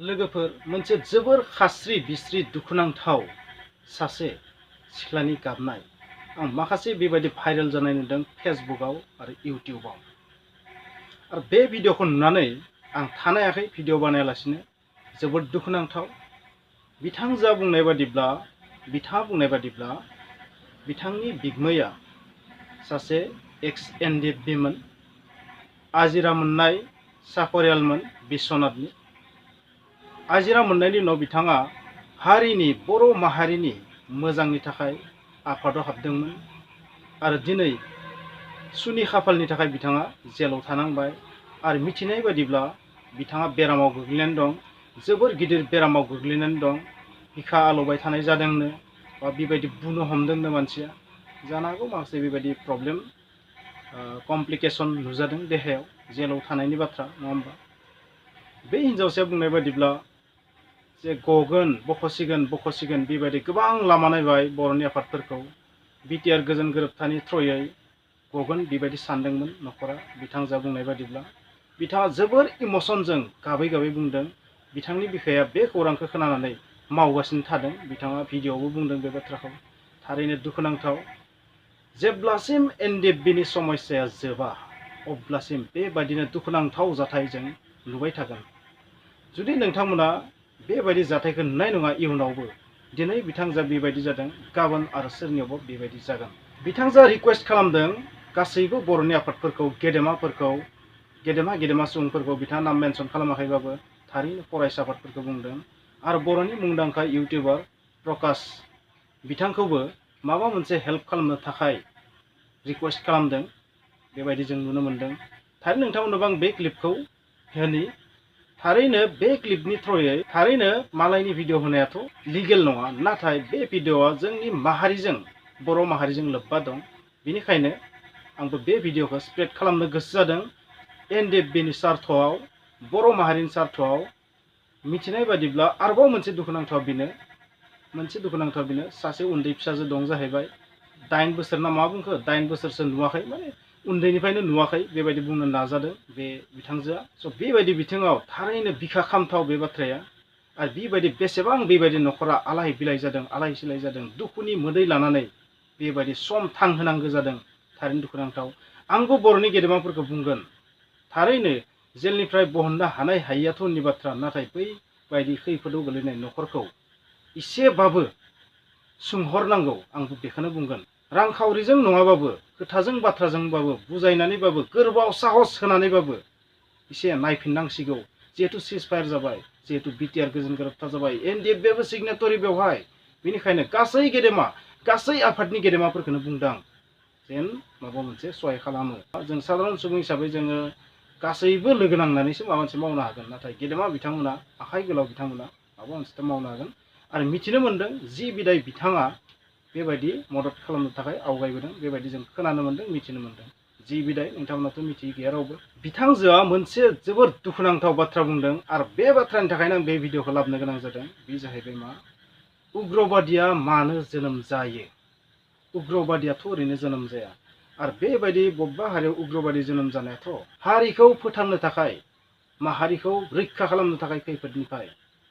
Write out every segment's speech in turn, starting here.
लोगोफोर मोनसे जोबोर खास्रि बिस्रि दुखुनांथाव सासे सिख्लानि गाबनाय आं माखासे बेबायदि भाइरेल जानाय नुदों फेसबुकआव आरो इउटिउबआव। आरो बे भिडिअखौ नुनानै आं थानायाखै भिडिअ बानायालासिनो। जोबोद दुखुनांथाव। बिथाङा बुंनाय बादिब्ला बिथांनि बिगुमैया सासे एक्स NDFB मोन, आजिरा मोननाय साखरियालमोन बिश्वनाथनि। आजिरा मोननायनि उनाव बिथाङा हारिनि बर' माहारिनि मोजांनि थाखाय आफादाव हाबदोंमोन आरो दिनै सुनि खाफालनि थाखाय बिथाङा जेलाव थानांबाय। आरो मिथिनाय बादिब्ला बिथाङा बेरामाव गोग्लैनानै दं, जोबोर गिदिर बेरामाव गोग्लैनानै दं। बिखा आलौबाय थानाय जादोंनो बा बेबायदि बुनो हमदोंनो मानसिया। जानो हागौ माखासे बेबायदि प्रब्लेम कमप्लिकेसन नुजादों देहायाव, जेलाव थानायनि बाथ्रा नङा होमबा। बे हिन्जावसाया बुंनाय बादिब्ला जे गगोन बखसिगोन बेबायदि गोबां लामा नायबाय बर'नि आफादफोरखौ। बिटिआर गोजोन गोरोबथानि थ्रयै गगोन बेबायदि सानदोंमोन न'खरा। बिथांजोआ बुंनाय बादिब्ला बिथाङा जोबोर इमसनजों गाबै गाबै बुंदों। बिथांनि बिखाया बे खौरांखौ खोनानानै मावगासिनो थादों। बिथाङा भिडिअआवबो बुंदों बे बाथ्राखौ। थारैनो दुखुनांथाव। जेब्लासिम NDFBनि समस्याया जोबा अब्लासिम बेबायदिनो दुखुनांथाव जाथाय जों नुबाय थागोन। जुदि नोंथांमोना बेबायदि जाथायखौ नुनाय नङा इयुनावबो, दिनै बिथांजोआ बेबायदि जादों, गाबोन आरो सोरनियावबा बेबायदि जागोन। बिथांजोआ रिक्वेस्ट खालामदों गासैबो बर'नि आफादफोरखौ, गेदेमा सुबुंफोरखौ। बिथाङा नाम मेनसन खालामाखैबाबो थारैनो फरायसा आफादफोरखौ बुंदों। आरो बर'नि मुंदांखा इउटिउबार प्रकाश बिथांखौबो माबा मोनसे हेल्प खालामनो थाखाय रिक्वेस्ट खालामदों। बेबायदि जों नुनो मोनदों। थारैनो नोंथांमोननोबो आं बे क्लिपखौ होनि। थारैनो बे क्लिपनि थ्रयै थारैनो मालायनि भिडिअ होनायाथ' लिगेल नङा, नाथाय बे भिडिअआ जोंनि माहारिजों, बर' माहारिजों लोब्बा दं। बेनिखायनो आंबो बे भिडिअखौ स्प्रेड खालामनो गोसो जादों। NDFBनि सार्थआव, बर' माहारिनि सार्थआव। मिथिनाय बादिब्ला आरोबाव मोनसे दुखुनांथाव बेनो सासे उन्दै फिसाजो दं जाहैबाय। 8 बोसोर ना मा बुंखो, 8 बोसोरसो नुवाखै, माने उन्दैनिफ्रायनो नुवाखै बेबायदि बुंनो नाजादों बे बिथांजोआ। स' बेबायदि बिथिङाव थारैनो बिखा खामथाव बे बाथ्राया। आरो बेबायदि बेसेबां बेबायदि न'खरा आलाय सिलाय जादों, दुखुनि मोदै लानानै बेबायदि सम थांहोनांगौ जादों। थारैनो दुखुनांथाव। आंबो बर'नि गेदेमाफोरखौ बुंगोन, थारैनो जेलनिफ्राय बहननो हानाय हायियाथ' उननि बाथ्रा, नाथाय बैबायदि खैफोदाव गोलैनाय न'खरखौ इसेबाबो सोंहरनांगौ। आंबो बेखौनो बुंगोन। रांखावरिजों नङाबाबो, खोथाजों बाथ्राजोंबाबो, बुजायनानैबाबो, गोरबोआव साहस होनानैबाबो एसे नायफिननांसिगौ। जिहेतु सिजफायार जाबाय, जिहेतु बिटिआर गोजोन गोरोबथा जाबाय, NDFBआबो सिगनेटरि बेवहाय। बेनिखायनो गासै आफादनि गेदेमाफोरखौनो बुंदां जेन माबा मोनसे सहाय खालामो। जों साधारन सुबुं हिसाबै जोङो गासैबो लोगो नांनानैसो माबा मोनसे मावनो हागोन। नाथाय गेदेमा बिथांमोना, आखाइ गोलाव बिथांमोना माबा मोनसे मावनो हागोन। आरो मिथिनो मोन्दों जि बिदाय बिथाङा बेबायदि मदद खालामनो थाखाय आवगायबोदों, बेबायदि जों खोनानो मोन्दों, मिथिनो मोन्दों। जि बिदाय नोंथांमोनाथ' मिथियै गैया रावबो। बिथांजोआ मोनसे जोबोर दुखुनांथाव बाथ्रा बुंदों। आरो बे बाथ्रानि थाखायनो आं बे भिडिअखौ लाबोनो गोनां जादों। बे जाहैबाय मा, उग्रबादिया मानो जोनोम जायो? उग्रबादियाथ' ओरैनो जोनोम जाया। आरो बेबायदि बबेबा हारियाव उग्रबादि जोनोम जानायाथ' हारिखौ फोथांनो थाखाय, माहारिखौ रैखा खालामनो थाखाय खैफोदनिफ्राय,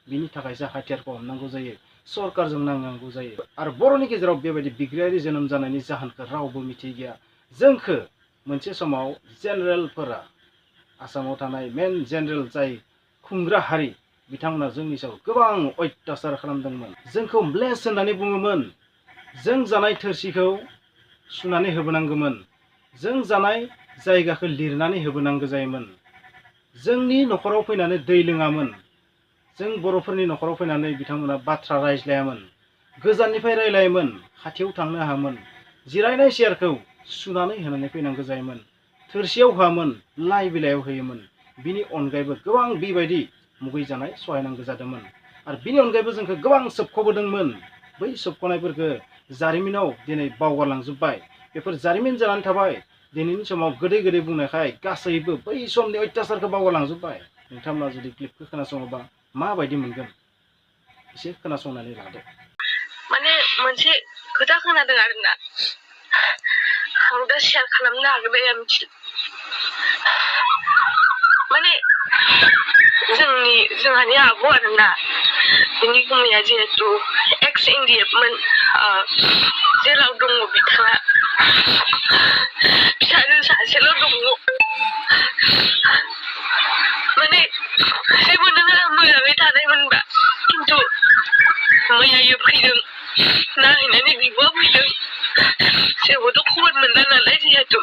बिनि थाखायसो हाथियारखौ हमनांगौ जायो, सरकारजों नांनांगौ जायो। आरो बर'नि गेजेराव बेबायदि बिग्रायारि जोनोम जानायनि जाहोनखौ रावबो मिथियै गैया। जोंखौ मोनसे समाव जेनेरेलफोरा, आसामाव थानाय मेन जेनेरेल जाय खुंग्रा हारि, बिथांमोना जोंनि सायाव गोबां अयथासार खालामदोंमोन। जोंखौ म्लेस होननानै बुङोमोन। जों जानाय थोरसिखौ सुनानै होबोनांगौमोन। जों जानाय जायगाखौ लिरनानै होबोनांगौ जायोमोन। जोंनि न'खराव फैनानै दै लोङामोन। जों बर'फोरनि न'खराव फैनानै बिथांमोना बाथ्रा रायज्लायामोन। गोजाननिफ्राय रायलायोमोन, खाथियाव थांनो हायामोन। जिरायनाय चेयारखौ सुनानै होनानै फैनांगौ जायोमोन। थोरसियाव होआमोन, लाइ बिलाइयाव होयोमोन। बिनि अनगायैबो गोबां बेबायदि मुगैजानाय सहायनांगौ जादोंमोन। आरो बिनि अनगायैबो जोंखौ गोबां सोबख'बोदोंमोन। बै सोबख'नायफोरखौ जारिमिनाव दिनै बावगारलांजोब्बाय। बेफोर जारिमिन जानानै थाबाय। दिनैनि समाव गोदै बुंनायखाय गासैबो बै समनि अयथासारखौ बावगारलांजोब्बाय। नोंथांमोना जुदि क्लिपखौ खोनासङोबा माबायदि मोनगोन एसे खोनासंनानै लादो। माने मोनसे खोथा खोनादों आरोना, आं दा शेयार खालामनो हागोन मिथिला। माने जोंहानि आब' आरोना बिनि गुमैया जिहेतु एक्स NDF जेराव दङ बिथाङा फिसाजो सासेल' दङ माने जेबो नोङो मोजाङै थानायमोनबा खिन्थु मैयायो फैदों नायहैनानै बिब'आ फैदों जेबोथ' खबर मोनला नालाय जिहेतु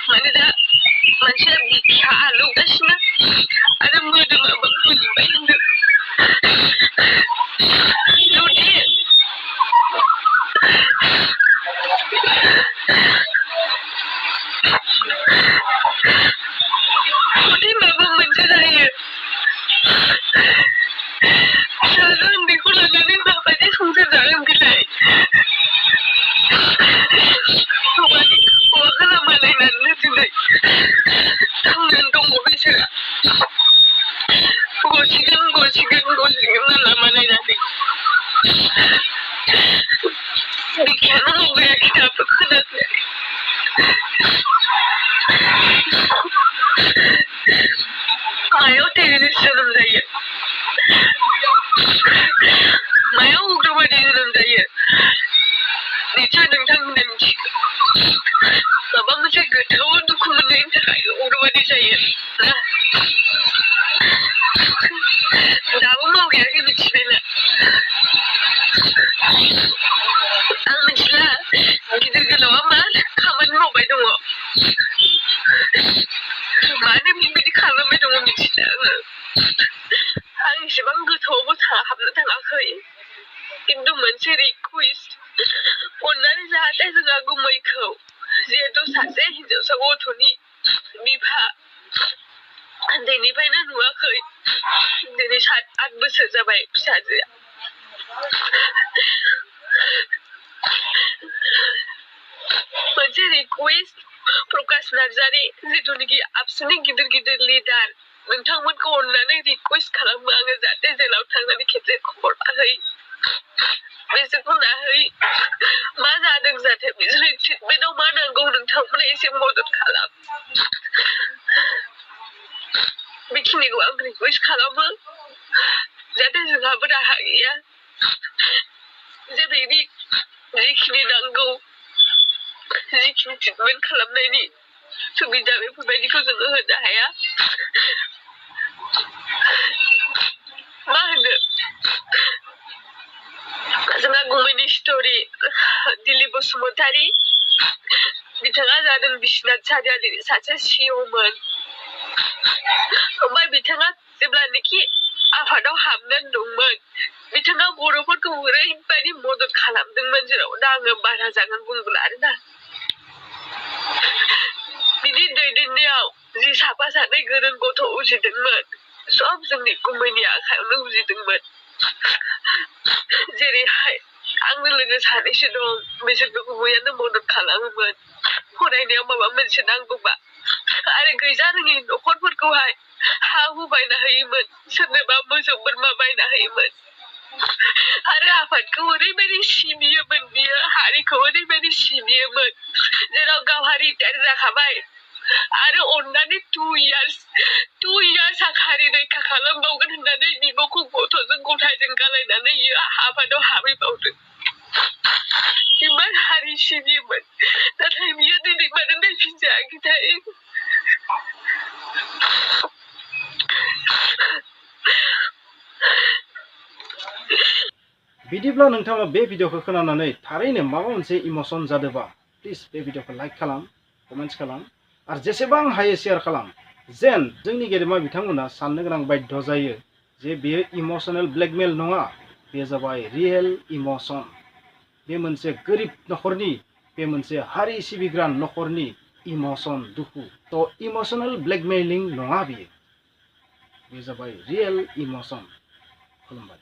माने दा मानसिया बिखा आलौगासिनो आरो मोदोमाबो गुजोब्बाय होनदों जुदि माबा मोनसे जायो फिसाजो उन्दैखौ लानानै माबायदि संसार जागोन बिलाय हौवाखौ लामा नायनानैनो दिनै थांनानै दङ बिसोरा गसिगोन लामा नायनानै बिखायानो मावगायाखै दाबो खोनासै मायाव टेररिस्ट जोनोम जायो मायाव उग्रबादि जोनोम जायो निसय नोंथांमोना मिथिगौ माबा मोनसे गोथौ दुखु मोननायनि थाखाय उग्रबादि जायो ना दाबो मावगायाखै मिथिबायना आं मिथिला गिदिर गोलावा मा खामानि मावबाय दङ मानो बेबायदि खालामबाय दङ मिथिला आं एसेबां गोथौआवबो हाबनो थाङाखै खिन्थु मोनसे रिकुवेस्ट अननानै जाहाथे जोंहा गुमैखौ जिहेतु सासे हिनजावसा गथ'नि बिफा उन्दैनिफ्रायनो नुवाखै दिनै 7-8 बोसोर जाबाय फिसाजोआ मोनसे रिकुवेस्ट प्रकाश नार्जारि जिथुनिखि आबसुनि गिदिर लिडार नोंथांमोनखौ अननानै रिकुवेस्ट खालामो आङो जाहाथे जेलाव थांनानै खेबसे खबर लाहै बिसोरखौ नाहै मा जादों जाहाथे बिसोरनि ट्रिटमेन्टआव मा नांगौ नोंथांमोना एसे मदद खालाम बेखिनिखौ आं रिकुवेस्ट खालामो जाहाथे जोंहाबो राहा गैया जेरैनि जिखिनि नांगौ जिखिनि ट्रिटमेन्ट खालामनायनि सुबिदा बेफोरबायदिखौ जोङो होनो हाया मा होनो जोंहा गुमैनि स्ट'रि दिलिप बसुमतारी बिथाङा जादों बिश्वनाथ सारियालिनि सासे CEOमोन ओमफ्राय बिथाङा जेब्लानोखि आफादाव हाबनानै दंमोन बिथाङा बर'फोरखौ ओरैबायदि मदद खालामदोंमोन जेराव दा आङो बारा जागोन बुंब्ला आरोना बिनि दैदेननायाव जि साफा सानै गोरों गथ' उजिदोंमोन सब जोंनि गुमैनि आखायावनो उजिदोंमोन जेरैहाय आंनि लोगो सानैसो दं बिसोरखौ गुमैयानो मदद खालामोमोन फरायनायाव माबा मोनसे नांगौबा आरो गैजा रोङि न'खरफोरखौहाय हा हु बायना होयोमोन सोरनोबा मोसौ बोरमा बायना होयोमोन आरो आफादखौ ओरैबायदि सिबियोमोन बियो हारिखौ ओरैबायदि सिबियोमोन जेराव गावहा रिटायार जाखाबाय आरो अननानै 2 इयार्स हारि रैखा खालामबावगोन होननानै बिब'खौ गथ'जों गथायजों गालायनानै बियो आफादाव हाबहैबावदों इमान हारि सिबियोमोन नाथाय बियो दिनै मानो नायफिनजायाखैथाय बिदिब्ला नोंथाङा बे भिडिअखौ खोनानानै थारैनो माबा मोनसे इमोसन जादोंबा प्लिज बे भिडिअखौ लाइक खालाम कमेन्ट्स खालाम आरो जेसेबां हायो शेयार खालाम जेन जोंनि गेदेमा बिथांमोना साननो गोनां बाध्य जायो जे बेयो इमोशनेल ब्लेकमेल नङा बे जाबाय रियेल इमोशन बे मोनसे गोरिब नखरनि बे मोनसे हारि सिबिग्रा नखरनि इमोशन दुखु तो इमोशनेल ब्लेकमेलिं नङा बे जाबाय रियेल इमोशन खुलुमबाय।